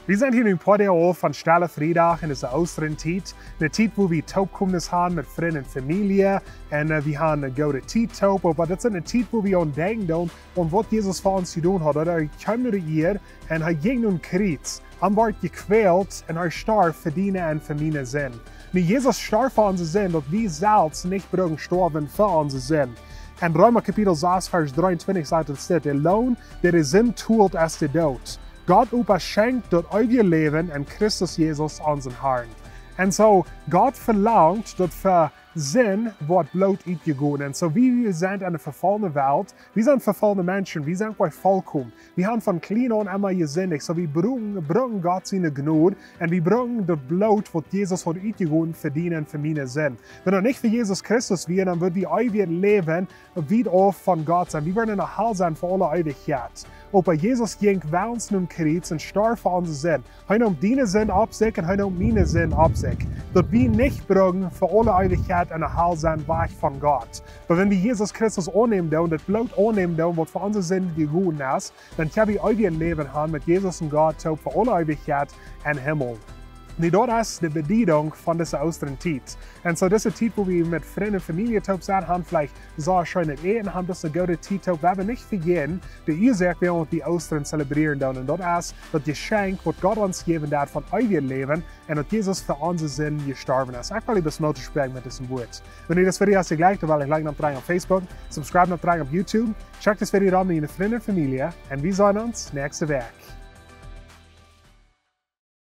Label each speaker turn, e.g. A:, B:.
A: We zijn hier nu een paar dagen van Stille Vrijdag en het is de Osterentijd. Een tijd waar we toekomst hebben met vrienden en familie. En we hebben een goede tijd toe. Maar dat is een tijd waar we aan denken aan wat Jezus voor ons gedaan had. Hij kwam naar hier en hij ging naar een kruis. Hij werd gekweld en hij starf voor die en voor mijn zin. Nu, Jezus starf voor onze zin, dat we zelfs niet brauchen sterven voor onze zin. En Römer kapitel 6, vers 23 sagt het dit: Der Lohn, der de zin tut, ist der Dood. God schenkt dat eeuwige leven en Christus Jezus onze Herrn. En zo, God verlangt dat we zin wordt bloot uitgegaan. En zo, we zijn in een vervallene wereld, we zijn vervallene mensen, we zijn bij volkomen. We hebben van klein aan immer gezinnig, zo we brengen God zijn genade en we brengen dat bloot wat Jezus hat uitgegaan verdienen voor mijn zin. Wenn er nicht für Jesus Christus wäre, dann würde wir eeuwig leben wieder auf von Gott sein. Wir würden in der Hall sein für alle Ewigkeit. Aber Jesus ging bei uns nun Kreuz und starb für unsere Sinn. Er nimmt deine Sinn ab sich und er nimmt meine Sinn ab sich. Dass wir nicht bringen für alle Ewigkeit in der Hall sein weg von Gott. Aber wenn wir Jesus Christus annehmen und das Blut annehmen, was für unsere Sinn gegangen ist, dann können wir ewig Leben haben mit Jesus und Gott für alle Ewigkeit im Himmel. Nu, dat is de bediening van deze Osterentijd. En zo deze tijd waar we met vrienden en familie top zijn, hebben vielleicht zo schön het eten, hebben dus een goede tijd top. We hebben niet vergeten de oorzaak waarom we die Ostern celebreren doen. En dat is dat geschenk wat God ons gegeven heeft van eeuwig leven en dat Jezus voor onze zin gestorven is. Ik wil je dus moeten spreken met deze woord. Wanneer je deze video hebt geliked, dan wil ik like op Facebook, subscribe op YouTube, check deze video aan met je vrienden en familie en we zien ons nächste week.